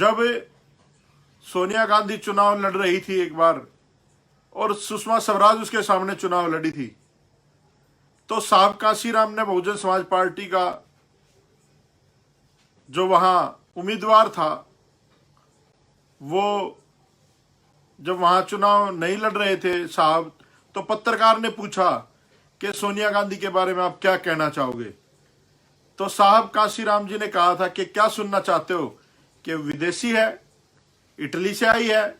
जब सोनिया गांधी चुनाव लड़ रही थी एक बार और सुषमा स्वराज उसके सामने चुनाव लड़ी थी, तो साहब कांशीराम ने बहुजन समाज पार्टी का जो वहां उम्मीदवार था, वो जब वहां चुनाव नहीं लड़ रहे थे साहब, तो पत्रकार ने पूछा कि सोनिया गांधी के बारे में आप क्या कहना चाहोगे। तो साहब कांशीराम जी ने कहा था कि क्या सुनना चाहते हो, कि विदेशी है, इटली से आई है,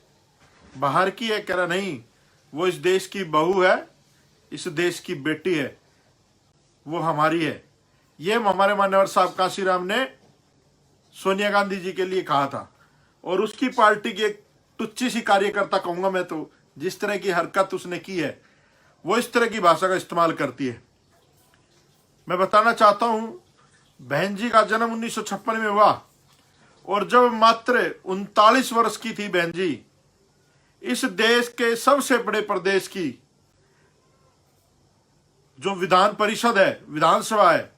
बाहर की है। कह रहा नहीं, वो इस देश की बहू है, इस देश की बेटी है, वो हमारी है। ये हमारे मान्यवर साहब कांशीराम ने सोनिया गांधी जी के लिए कहा था। और उसकी पार्टी की एक टुच्ची सी कार्यकर्ता कहूंगा मैं तो, जिस तरह की हरकत उसने की है, वो इस तरह की भाषा का इस्तेमाल करती है। मैं बताना चाहता हूं, बहन जी का जन्म 1956 में हुआ और जब मात्र 39 वर्ष की थी बहन जी, इस देश के सबसे बड़े प्रदेश की जो विधान परिषद है, विधानसभा है,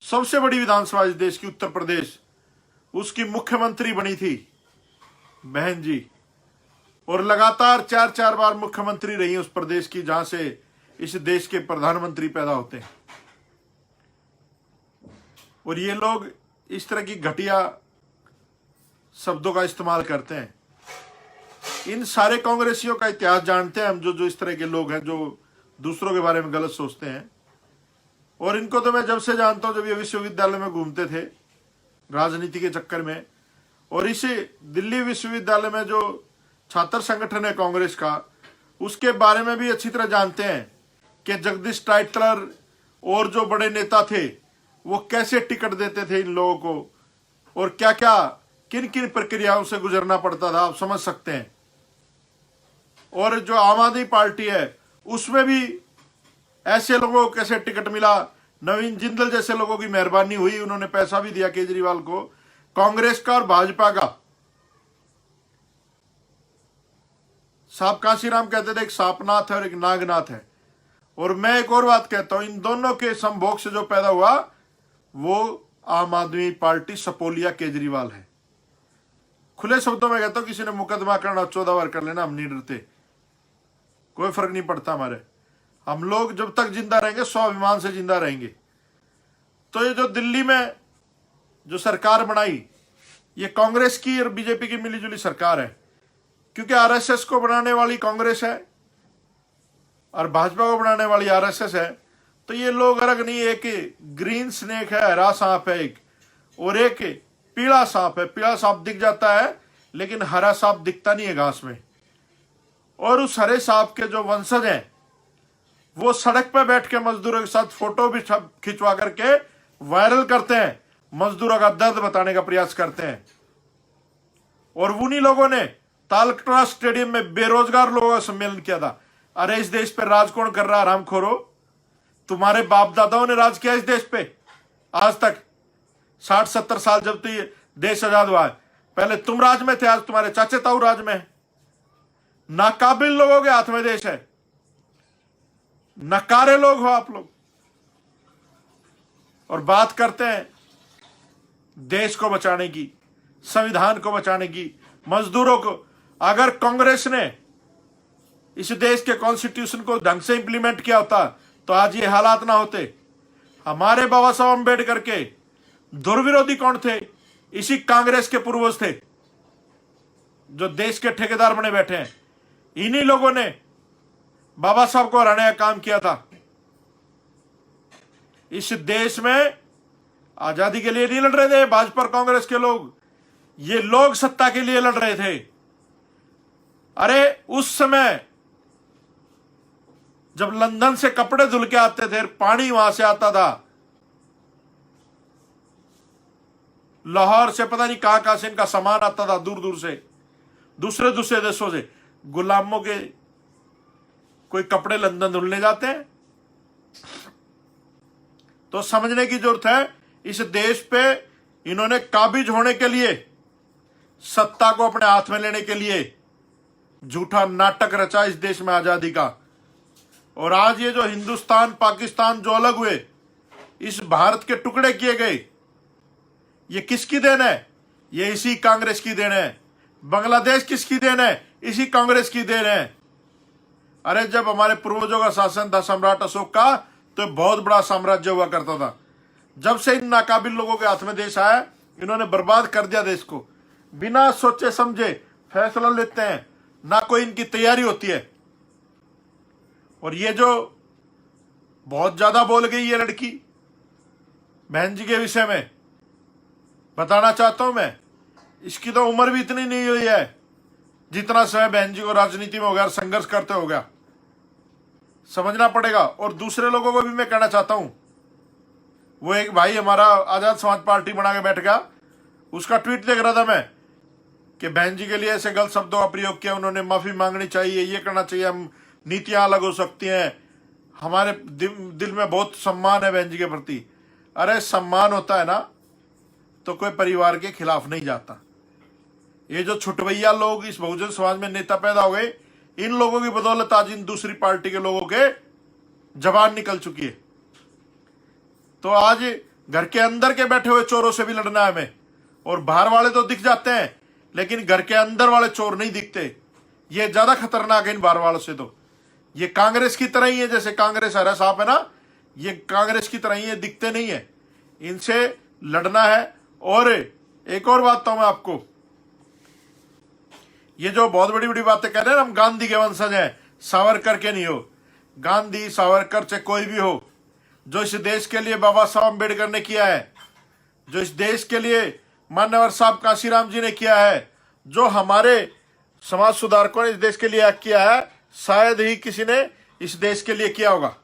सबसे बड़ी विधानसभा इस देश की, उत्तर प्रदेश, उसकी मुख्यमंत्री बनी थी बहन जी। और लगातार 4-4 बार मुख्यमंत्री रही उस प्रदेश की जहां से इस देश के प्रधानमंत्री पैदा होते हैं। और ये लोग इस तरह की घटिया शब्दों का इस्तेमाल करते हैं। इन सारे कांग्रेसियों का इतिहास जानते हैं हम, जो इस तरह के लोग हैं जो दूसरों के बारे में गलत सोचते हैं। और इनको तो मैं जब से जानता हूं, जब ये विश्वविद्यालय में घूमते थे राजनीति के चक्कर में। और इसी दिल्ली विश्वविद्यालय में जो छात्र संगठन है कांग्रेस का, उसके बारे में भी अच्छी तरह जानते हैं कि जगदीश टाइटलर और जो बड़े नेता थे वो कैसे टिकट देते थे इन लोगों को, और क्या क्या किन किन प्रक्रियाओं से गुजरना पड़ता था, आप समझ सकते हैं। और जो आम आदमी पार्टी है उसमें भी ऐसे लोगों को कैसे टिकट मिला, नवीन जिंदल जैसे लोगों की मेहरबानी हुई, उन्होंने पैसा भी दिया केजरीवाल को, कांग्रेस का और भाजपा का। साहब कांशीराम कहते थे एक सांपनाथ है और एक नागनाथ है। और मैं एक और बात कहता हूं, इन दोनों के संभोग से जो पैदा हुआ वो आम आदमी पार्टी सपोलिया केजरीवाल है। खुले शब्दों में कहता हूं, किसी ने मुकदमा करना 14 बार कर लेना, हम नहीं डरते, कोई फर्क नहीं पड़ता हमारे। हम लोग जब तक जिंदा रहेंगे स्वाभिमान से जिंदा रहेंगे। तो ये जो दिल्ली में जो सरकार बनाई, ये कांग्रेस की और बीजेपी की मिलीजुली सरकार है, क्योंकि आरएसएस को बनाने वाली कांग्रेस है और भाजपा को बनाने वाली आरएसएस है। तो ये लोग अलग नहीं, एक ग्रीन स्नेक है, हरा सांप है एक, और एक पीला सांप है। पीला सांप दिख जाता है लेकिन हरा सांप दिखता नहीं है घास में। और उस हरे सांप के जो वंशज हैं वो सड़क पर बैठ के मजदूरों के साथ फोटो भी खिंचवा करके वायरल करते हैं, मजदूरों का दर्द बताने का प्रयास करते हैं। और उन्हीं लोगों ने तालकटोरा स्टेडियम में बेरोजगार लोगों का सम्मेलन किया था। अरे इस देश पे राज कौन कर रहा है हरामखोरो? तुम्हारे बाप दादाओं ने राज किया इस देश पे आज तक, 60-70 साल जब तो ये देश आजाद हुआ है। पहले तुम राज में थे, आज तुम्हारे चाचे ताऊ राज में है। नाकाबिल लोगों के हाथ में देश है, नकारे लोग हो आप लोग। और बात करते हैं देश को बचाने की, संविधान को बचाने की, मजदूरों को। अगर कांग्रेस ने इस देश के कॉन्स्टिट्यूशन को ढंग से इंप्लीमेंट किया होता तो आज ये हालात ना होते। हमारे बाबा साहब अम्बेडकर के दुर्विरोधी कौन थे? इसी कांग्रेस के पूर्वज थे जो देश के ठेकेदार बने बैठे हैं। इन्हीं लोगों ने बाबा साहब को हराने का काम किया था। इस देश में आजादी के लिए नहीं लड़ रहे थे भाजपा और कांग्रेस के लोग, ये लोग सत्ता के लिए लड़ रहे थे। अरे उस समय जब लंदन से कपड़े धुल के आते थे, पानी वहां से आता था, लाहौर से पता नहीं कहां कहां से इनका सामान आता था, दूर दूर से, दूसरे दूसरे देशों से। गुलामों के कोई कपड़े लंदन धुलने जाते हैं? तो समझने की जरूरत है, इस देश पे इन्होंने काबिज होने के लिए, सत्ता को अपने हाथ में लेने के लिए झूठा नाटक रचा इस देश में आजादी का। और आज ये जो हिंदुस्तान पाकिस्तान जो अलग हुए, इस भारत के टुकड़े किए गए, ये किसकी देन है? ये इसी कांग्रेस की देन है। बांग्लादेश किसकी देन है? इसी कांग्रेस की देन है। अरे जब हमारे पूर्वजों का शासन था सम्राट अशोक का, तो बहुत बड़ा साम्राज्य हुआ करता था। जब से इन नाकाबिल लोगों के हाथ में देश आया, इन्होंने बर्बाद कर दिया देश को। बिना सोचे समझे फैसला लेते हैं, ना कोई इनकी तैयारी होती है। और ये जो बहुत ज्यादा बोल गई ये लड़की बहन जी के विषय में, बताना चाहता हूं मैं, इसकी तो उम्र भी इतनी नहीं हुई है जितना समय बहन जी को राजनीति में हो गया, संघर्ष करते हो गया। समझना पड़ेगा। और दूसरे लोगों को भी मैं कहना चाहता हूं, वो एक भाई हमारा आजाद समाज पार्टी बना के बैठ गया, उसका ट्वीट देख रहा था मैं कि बहन जी के लिए ऐसे गलत शब्दों का प्रयोग किया, उन्होंने माफी मांगनी चाहिए, ये करना चाहिए, हम नीतियां अलग हो सकती हैं, हमारे दिल में बहुत सम्मान है बहन जी के प्रति। अरे सम्मान होता है ना तो कोई परिवार के खिलाफ नहीं जाता। ये जो छुटवैया लोग इस बहुजन समाज में नेता पैदा हो गए, इन लोगों की बदौलत आज इन दूसरी पार्टी के लोगों के जबान निकल चुकी है। तो आज घर के अंदर के बैठे हुए चोरों से भी लड़ना है हमें। और बाहर वाले तो दिख जाते हैं, लेकिन घर के अंदर वाले चोर नहीं दिखते। ये ज्यादा खतरनाक है इन बाहर वालों से। तो ये कांग्रेस की तरह ही है, जैसे कांग्रेस हरा साहब है ना, ये कांग्रेस की तरह ही है, दिखते नहीं है। इनसे लड़ना है। और एक और बात तो मैं आपको, ये जो बहुत बड़ी बड़ी बातें कह रहे हैं, हम गांधी के वंशज हैं, सावरकर के नहीं हो। गांधी सावरकर चाहे कोई भी हो, जो इस देश के लिए बाबा साहब अम्बेडकर ने किया है, जो इस देश के लिए मान्यवर साहब काशीराम जी ने किया है, जो हमारे समाज सुधारकों ने इस देश के लिए किया है, शायद ही किसी ने इस देश के लिए किया होगा।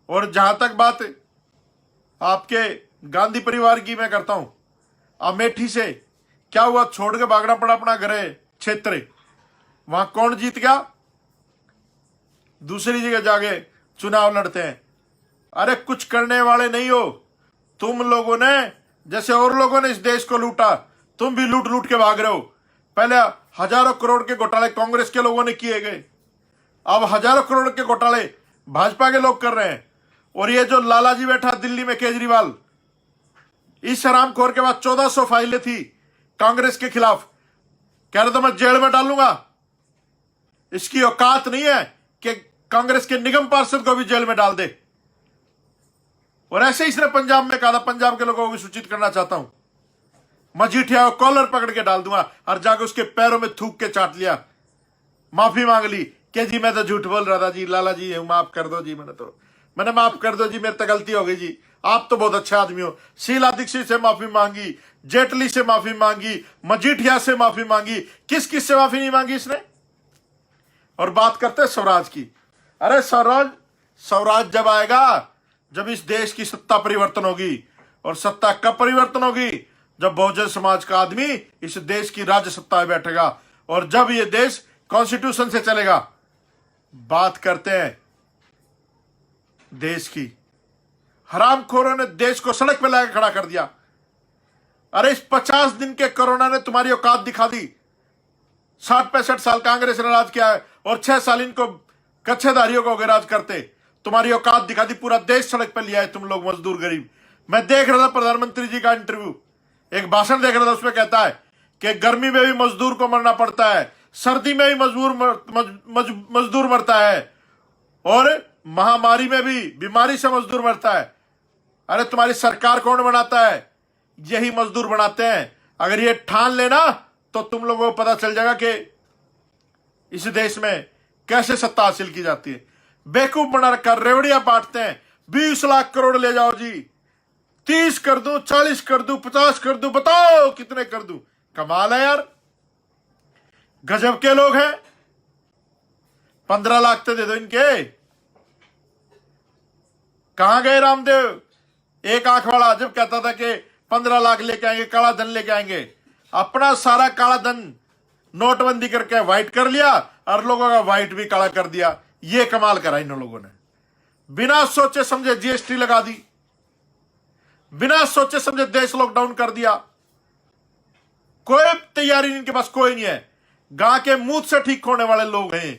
और जहां तक बात आपके गांधी परिवार की मैं करता हूं, अमेठी से क्या हुआ, छोड़ के भागना पड़ा अपना घर क्षेत्र। वहां कौन जीत गया? दूसरी जगह जाके चुनाव लड़ते हैं। अरे कुछ करने वाले नहीं हो तुम लोगों ने। जैसे और लोगों ने इस देश को लूटा, तुम भी लूट लूट के भाग रहे हो। पहले हजारों करोड़ के घोटाले कांग्रेस के लोगों ने किए गए, अब हजारों करोड़ के घोटाले भाजपा के लोग कर रहे हैं। और ये जो लाला जी बैठा दिल्ली में, केजरीवाल, इस हरामखोर के बाद 1400 फाइलें थी कांग्रेस के खिलाफ, कह रहे तो मैं जेल में डालूंगा। इसकी औकात नहीं है कि कांग्रेस के निगम पार्षद को भी जेल में डाल दे। और ऐसे इसने पंजाब में कहा था, पंजाब के लोगों को भी सूचित करना चाहता हूं, मजीठिया को कॉलर पकड़ के डाल दूंगा। और जाके उसके पैरों में थूक के चाट लिया, माफी मांग ली कि जी मैं तो झूठ बोल रहा था जी, लाला जी माफ कर दो जी, मैंने माफ कर दो जी, मेरे तो गलती हो गई जी, आप तो बहुत अच्छे आदमी हो। शीला दीक्षित से माफी मांगी, जेटली से माफी मांगी, मजीठिया से माफी मांगी, किस किस से माफी नहीं मांगी इसने? और बात करते हैं स्वराज की। अरे स्वराज जब आएगा, जब इस देश की सत्ता परिवर्तन होगी। और सत्ता कब परिवर्तन होगी? जब बहुजन समाज का आदमी इस देश की राज्य सत्ता में बैठेगा, और जब ये देश कॉन्स्टिट्यूशन से चलेगा। बात करते हैं देश की, हरामखोरों ने देश को सड़क पर लाकर खड़ा कर दिया। अरे इस 50 दिन के कोरोना ने तुम्हारी औकात दिखा दी। 60-65 साल कांग्रेस ने राज किया है, और 6 साल इनको कच्छेदारियों को राज करते, तुम्हारी औकात दिखा दी। पूरा देश सड़क पर लिया है तुम लोग, मजदूर गरीब। मैं देख रहा था प्रधानमंत्री जी का इंटरव्यू, एक भाषण देख रहा था, उसमें कहता है कि गर्मी में भी मजदूर को मरना पड़ता है, सर्दी में भी मजदूर मरता है, और महामारी में भी बीमारी से मजदूर मरता है। अरे तुम्हारी सरकार कौन बनाता है? यही मजदूर बनाते हैं। अगर ये ठान लेना तो तुम लोगों को पता चल जाएगा कि इस देश में कैसे सत्ता हासिल की जाती है। बेवकूफ बना रखा, रेवड़ियां बांटते हैं। 20 लाख करोड़ ले जाओ जी, 30 कर दूं, 40 कर दूं, 50 कर दूं, बताओ कितने कर दूं? कमाल है यार, गजब के लोग हैं। 15 लाख तो दे दो इनके। कहां गए रामदेव, एक आंख वाला, जब कहता था कि 15 लाख लेके आएंगे, काला धन लेके आएंगे। अपना सारा काला धन नोटबंदी करके व्हाइट कर लिया, और लोगों का व्हाइट भी काला कर दिया। ये कमाल करा इन लोगों ने। बिना सोचे समझे जीएसटी लगा दी, बिना सोचे समझे देश लॉकडाउन कर दिया। कोई तैयारी इनके पास कोई नहीं है। गां के मुंह से ठीक होने वाले लोग हैं।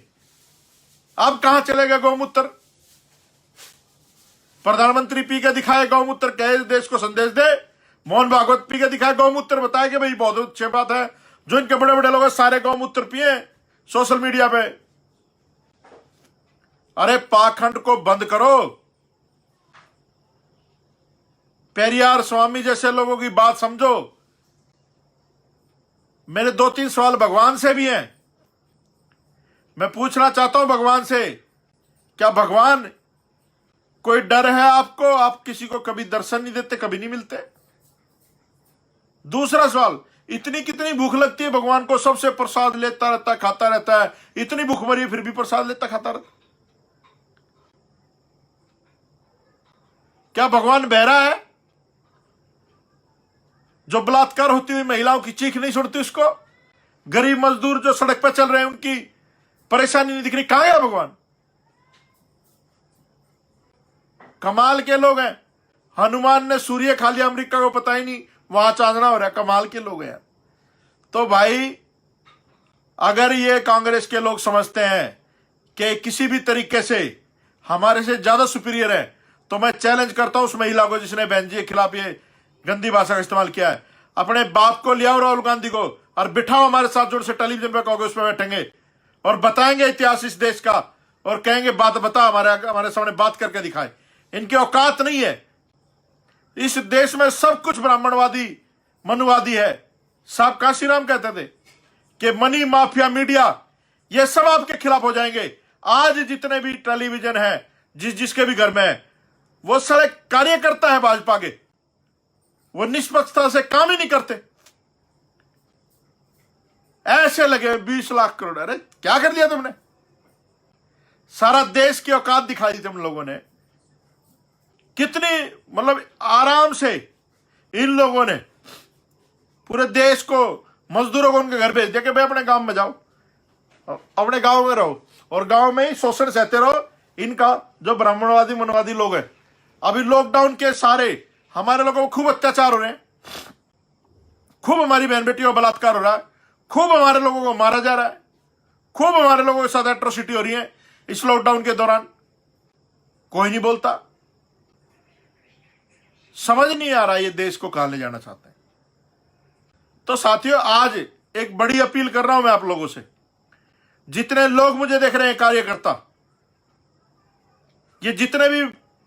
अब कहां चलेगा गौमूत्र? प्रधानमंत्री पी के दिखाए गौमूत्र, कहे देश को संदेश दे, मोहन भागवत पी के दिखाए गौमूत्र, बताया कि भाई बहुत अच्छी बात है। जो इनके बड़े बड़े लोग हैं सारे गौमूत्र पिए सोशल मीडिया पे। अरे पाखंड को बंद करो। पेरियार स्वामी जैसे लोगों की बात समझो। मेरे 2-3 सवाल भगवान से भी हैं। मैं पूछना चाहता हूं भगवान से, क्या भगवान कोई डर है आपको? आप किसी को कभी दर्शन नहीं देते, कभी नहीं मिलते। दूसरा सवाल, इतनी कितनी भूख लगती है भगवान को, सबसे प्रसाद लेता रहता है, खाता रहता है, इतनी भूख मरी फिर भी प्रसाद लेता खाता रहता। क्या भगवान बहरा है? जो बलात्कार होती हुई महिलाओं की चीख नहीं सुनती उसको? गरीब मजदूर जो सड़क पर चल रहे हैं उनकी परेशानी नहीं दिख रही? कहां गया भगवान? कमाल के लोग हैं। हनुमान ने सूर्य खा लिया, अमेरिका को पता ही नहीं वहां चांदना हो रहा है। कमाल के लोग हैं। तो भाई अगर ये कांग्रेस के लोग समझते हैं कि किसी भी तरीके से हमारे से ज्यादा सुपीरियर है, तो मैं चैलेंज करता हूं उस महिला को जिसने बहन जी के खिलाफ ये गंदी भाषा का इस्तेमाल किया है। अपने बाप को ले आओ, राहुल गांधी को, और बिठाओ हमारे साथ, जो से टेलीविजन पे कहोगे उस पर बैठेंगे और बताएंगे इतिहास इस देश का, और कहेंगे बात बता, हमारे सामने बात करके दिखाए। इनकी औकात नहीं है। इस देश में सब कुछ ब्राह्मणवादी मनुवादी है। साहब काशीराम कहते थे कि मनी माफिया मीडिया ये सब आपके खिलाफ हो जाएंगे। आज जितने भी टेलीविजन है, जिसके भी घर में है, वो सारे कार्यकर्ता है भाजपा के। वो निष्पक्षता से काम ही नहीं करते। ऐसे लगे 20 लाख करोड़। अरे क्या कर दिया तुमने? सारा देश की औकात दिखा दी तुम लोगों ने। कितनी मतलब आराम से इन लोगों ने पूरे देश को, मजदूरों को उनके घर भेज दिया कि भाई अपने गांव में जाओ, अपने गांव में रहो, और गांव में ही शोषण सहते रहो इनका, जो ब्राह्मणवादी मनवादी लोग हैं। अभी लॉकडाउन के सारे हमारे लोगों को खूब अत्याचार हो रहे हैं, खूब हमारी बहन बेटियों पर बलात्कार हो रहा है, खूब हमारे लोगों को मारा जा रहा है, खूब हमारे लोगों के साथ एट्रोसिटी हो रही है इस लॉकडाउन के दौरान। कोई नहीं बोलता। समझ नहीं आ रहा ये देश को कहां ले जाना चाहते हैं। तो साथियों, आज एक बड़ी अपील कर रहा हूं मैं आप लोगों से। जितने लोग मुझे देख रहे हैं, कार्यकर्ता, ये जितने भी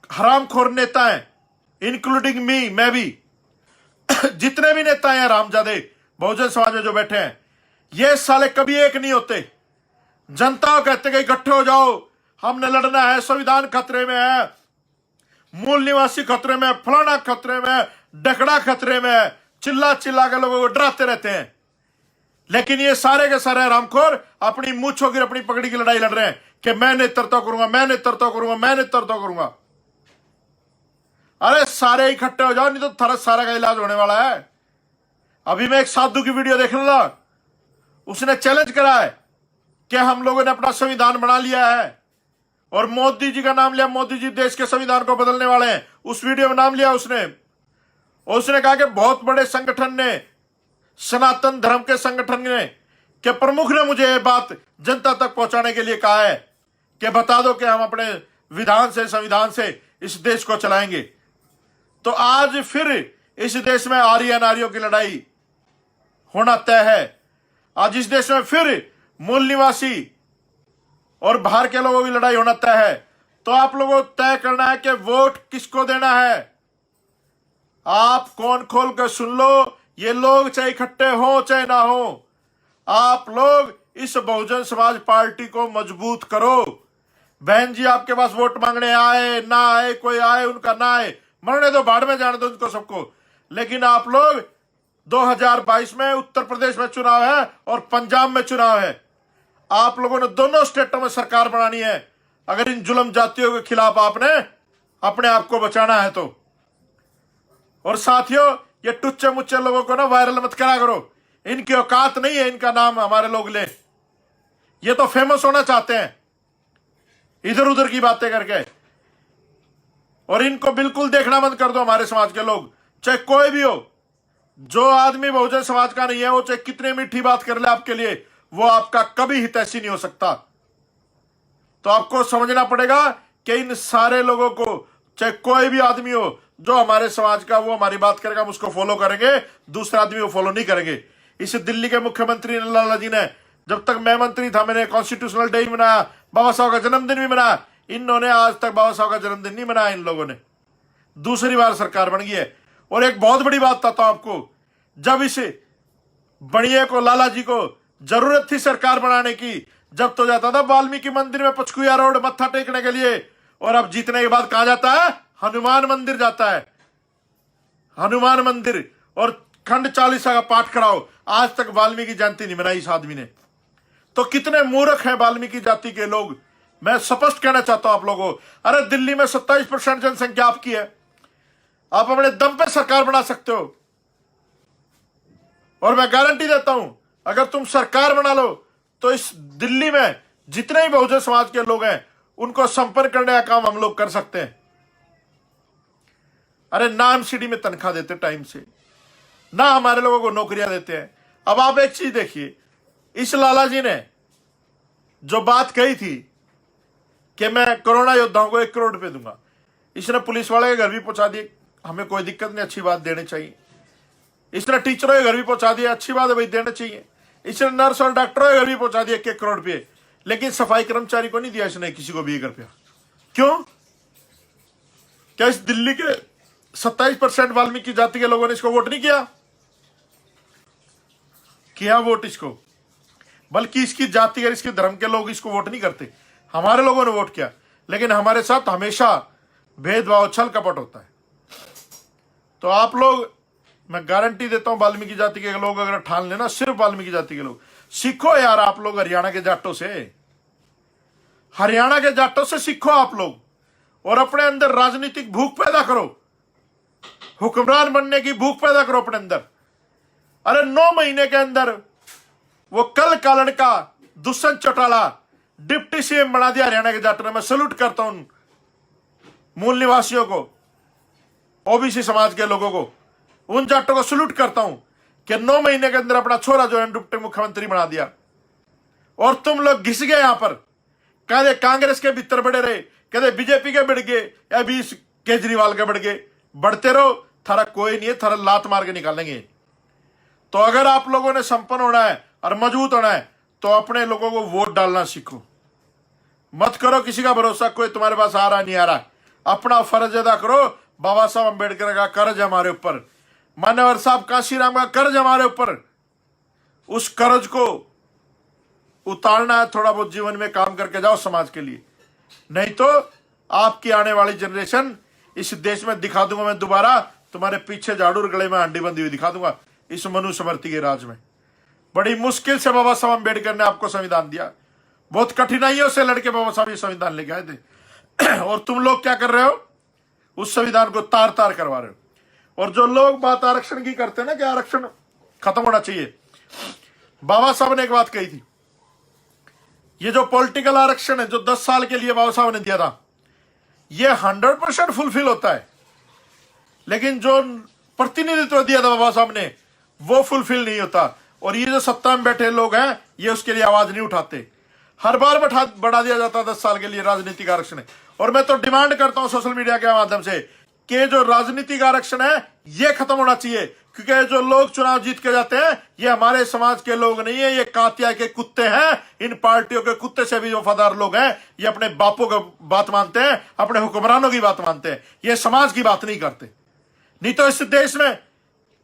हरामखोर नेता हैं, इंक्लूडिंग मी, मैं भी, जितने भी नेता हैं रामजादे बहुजन समाज में जो बैठे हैं, ये साले कभी एक नहीं होते। जनता कहते कि इकट्ठे हो जाओ, हमने लड़ना है, संविधान खतरे में है, मूल निवासी खतरे में, फलाना खतरे में, डकड़ा खतरे में, चिल्ला चिल्ला के लोगों को डराते रहते हैं। लेकिन ये सारे के सारे रामखोर अपनी मूंछों की, अपनी पगड़ी की लड़ाई लड़ रहे हैं कि मैं नेतृत्व करूंगा, मैं नेतृत्व करूंगा, मैं नेतृत्व करूंगा। अरे सारे इकट्ठे हो जाओ, नहीं तो थारा सारा का इलाज होने वाला है। अभी मैं एक साधु की वीडियो देख रहा था, उसने चैलेंज करा है कि हम लोगों ने अपना संविधान बना लिया है, और मोदी जी का नाम लिया, मोदी जी देश के संविधान को बदलने वाले हैं। उस वीडियो में नाम लिया उसने, और उसने कहा कि बहुत बड़े संगठन ने, सनातन धर्म के संगठन ने, के प्रमुख ने मुझे यह बात जनता तक पहुंचाने के लिए कहा है कि बता दो कि हम अपने विधान से, संविधान से इस देश को चलाएंगे। तो आज फिर इस देश में आर्य नारियों की लड़ाई होना तय है। आज इस देश में फिर मूल निवासी और बाहर के लोगों की लड़ाई होना तय है। तो आप लोगों को तय करना है कि वोट किसको देना है। आप कौन खोल कर सुन लो, ये लोग चाहे इकट्ठे हो चाहे ना हो, आप लोग इस बहुजन समाज पार्टी को मजबूत करो। बहन जी आपके पास वोट मांगने आए ना आए, कोई आए उनका ना आए, मरने दो, बाढ़ में जाने दो उनको सबको। लेकिन आप लोग 2022 में उत्तर प्रदेश में चुनाव है और पंजाब में चुनाव है। आप लोगों ने दोनों स्टेटों में सरकार बनानी है अगर इन जुल्म जातियों के खिलाफ आपने अपने आप को बचाना है तो। और साथियों, ये टुच्चे मुच्चे लोगों को ना वायरल मत करा करो, इनकी औकात नहीं है इनका नाम हमारे लोग ले। ये तो फेमस होना चाहते हैं इधर उधर की बातें करके, और इनको बिल्कुल देखना बंद कर दो। हमारे समाज के लोग, चाहे कोई भी हो, जो आदमी बहुजन समाज का नहीं है, वो चाहे कितनी मीठी बात कर ले आपके लिए, वो आपका कभी हितैषी नहीं हो सकता। तो आपको समझना पड़ेगा कि इन सारे लोगों को, चाहे कोई भी आदमी हो, जो हमारे समाज का वो हमारी बात करेगा, हम उसको फॉलो करेंगे, दूसरा आदमी वो फॉलो नहीं करेंगे। इस दिल्ली के मुख्यमंत्री लाला जी ने, जब तक मैं मंत्री था, मैंने कॉन्स्टिट्यूशनल डे मनाया, बाबा साहब का जन्मदिन भी मनाया। इन्होंने आज तक बाबा साहब का जन्मदिन नहीं मनाया। इन लोगों ने दूसरी बार सरकार बन गई है। और एक बहुत बड़ी बात बताता हूं आपको, जब इस बढ़िया को, लाला जी को जरूरत थी सरकार बनाने की, जब तो जाता था वाल्मीकि मंदिर में पचकुया रोड मत्था टेकने के लिए, और अब जीतने के बाद कहां जाता है? हनुमान मंदिर जाता है। हनुमान मंदिर और खंड चालीसा का पाठ कराओ। आज तक वाल्मीकि जयंती नहीं मनाई इस आदमी ने। तो कितने मूर्ख हैं वाल्मीकि जाति के लोग। मैं स्पष्ट कहना चाहता हूं आप लोगों को, अरे दिल्ली में 27% जनसंख्या आपकी है, आप अपने दम पे सरकार बना सकते हो। और मैं गारंटी देता हूं, अगर तुम सरकार बना लो तो इस दिल्ली में जितने भी बहुजन समाज के लोग हैं उनको संपर्क करने का काम हम लोग कर सकते हैं। अरे ना एमसीडी में तनख्वाह देते टाइम से, ना हमारे लोगों को नौकरियां देते हैं। अब आप एक चीज देखिए, इस लाला जी ने जो बात कही थी कि मैं कोरोना योद्धाओं को 1 करोड़ रुपए दूंगा, इसने पुलिस वाले के घर भी पहुंचा दिए। हमें कोई दिक्कत नहीं, अच्छी बात, देने चाहिए। इसने टीचरों के घर भी पहुंचा दिया, अच्छी बात है भाई, देना चाहिए। इसने नर्स और डॉक्टरों के घर भी पहुंचा दिया 1 करोड़ रुपये, लेकिन सफाई कर्मचारी को नहीं दिया इसने, किसी को भी 1 रुपया। क्यों? क्या इस दिल्ली के 27% वाल्मीकि जाति के लोगों ने इसको वोट नहीं किया? किया वोट इसको, बल्कि इसकी जाति और इसके धर्म के लोग इसको वोट नहीं करते, हमारे लोगों ने वोट किया। लेकिन हमारे साथ हमेशा भेदभाव, छल कपट होता है। तो आप लोग, मैं गारंटी देता हूं, वाल्मीकि जाति के लोग अगर ठान लेना, सिर्फ वाल्मीकि जाति के लोग, सीखो यार आप लोग हरियाणा के जाटों से, हरियाणा के जाटों से सीखो आप लोग, और अपने अंदर राजनीतिक भूख पैदा करो, हुक्मरान बनने की भूख पैदा करो अपने अंदर। अरे 9 महीने के अंदर वो कल कालन का दुष्यंत चौटाला डिप्टी सीएम बना दिया हरियाणा के जाटों ने। मैं सैल्यूट करता हूं मूल निवासियों को, ओबीसी समाज के लोगों को, उन जाटों को सैल्यूट करता हूं कि 9 महीने के अंदर अपना छोरा जो है डिप्टी मुख्यमंत्री बना दिया। और तुम लोग घिस गए यहां पर, कहते कांग्रेस के भीतर बढ़े रहे, कहते बीजेपी के बढ़ गए, या 20 केजरीवाल के बढ़ गए। बढ़ते रहो, थारा कोई नहीं है, थारा लात मार के निकालेंगे। तो अगर आप लोगों ने संपन्न होना है और मजबूत होना है तो अपने लोगों को वोट डालना सीखो। मत करो किसी का भरोसा, कोई तुम्हारे पास आ रहा नहीं आ रहा। अपना फर्ज अदा करो। बाबा साहब अम्बेडकर का कर्ज हमारे ऊपर, मान्यवर साहब काशीराम का कर्ज हमारे ऊपर, उस कर्ज को उतारना है। थोड़ा बहुत जीवन में काम करके जाओ समाज के लिए, नहीं तो आपकी आने वाली जनरेशन, इस देश में दिखा दूंगा मैं दोबारा, तुम्हारे पीछे झाड़ू और गले में हांडी बंधी हुई दिखा दूंगा इस मनुस्मृति के राज में। बड़ी मुश्किल से बाबा साहब अम्बेडकर ने आपको संविधान दिया, बहुत कठिनाइयों से लड़के बाबा साहब ये संविधान लेके आए थे। और तुम लोग क्या कर रहे हो? उस संविधान को तार तार करवा रहे हो। और जो लोग बात आरक्षण की करते हैं ना कि आरक्षण खत्म होना चाहिए, बाबा साहब ने एक बात कही थी, ये जो पॉलिटिकल आरक्षण है जो 10 साल के लिए बाबा साहब ने दिया था, ये 100% फुलफिल होता है, लेकिन जो प्रतिनिधित्व दिया था बाबा साहब ने वो फुलफिल नहीं होता। और ये जो सत्ता में बैठे लोग हैं ये उसके लिए आवाज नहीं उठाते। हर बार बढ़ा दिया जाता है 10 साल के लिए राजनीतिक आरक्षण। और मैं तो डिमांड करता हूं सोशल मीडिया के माध्यम से कि जो राजनीतिक आरक्षण है ये खत्म होना चाहिए, क्योंकि जो लोग चुनाव जीत के जाते हैं ये हमारे समाज के लोग नहीं है, ये कातिया के कुत्ते हैं। इन पार्टियों के कुत्ते से भी वफादार लोग हैं, ये अपने बापों की बात मानते हैं, अपने हुक्मरानों की बात मानते हैं, ये समाज की बात नहीं करते। नहीं तो इस देश में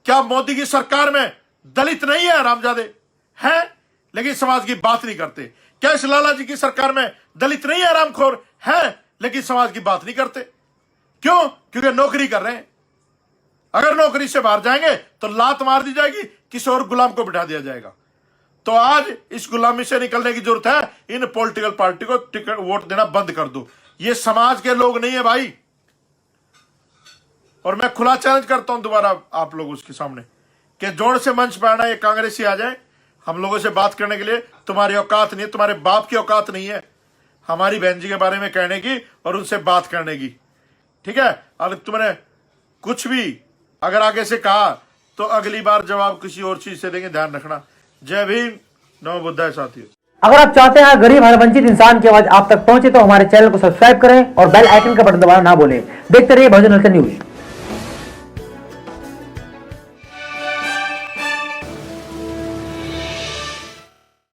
क्या मोदी की सरकार में दलित नहीं है? रामजादे हैं, लेकिन समाज की बात नहीं करते। क्या इस लाला जी की सरकार में दलित नहीं है? रामखोर है, लेकिन समाज की बात नहीं करते। क्यों? क्योंकि नौकरी कर रहे हैं। अगर नौकरी से बाहर जाएंगे तो लात मार दी जाएगी, किसी और गुलाम को बिठा दिया जाएगा। तो आज इस गुलामी से निकलने की जरूरत है। इन पॉलिटिकल पार्टी को टिकट वोट देना बंद कर दो, ये समाज के लोग नहीं है भाई। और मैं खुला चैलेंज करता हूं दोबारा आप लोग उसके सामने कि जोड़ से मंच पर आना, ये कांग्रेसी आ जाए हम लोगों से बात करने के लिए। तुम्हारी औकात नहीं है, तुम्हारे बाप की औकात नहीं है हमारी बहन जी के बारे में कहने की और उनसे बात करने की, ठीक है? अगर तुमने कुछ भी अगर आगे से कहा तो अगली बार जवाब किसी और चीज से देंगे, ध्यान रखना। जय भीम, नमो बुद्धाय साथियों। अगर आप चाहते हैं गरीब हर वंचित इंसान की आवाज आप तक पहुंचे तो हमारे चैनल को सब्सक्राइब करें और बेल आइकन का बटन दबाना ना भूलें। देखते रहिए बहुजन न्यूज।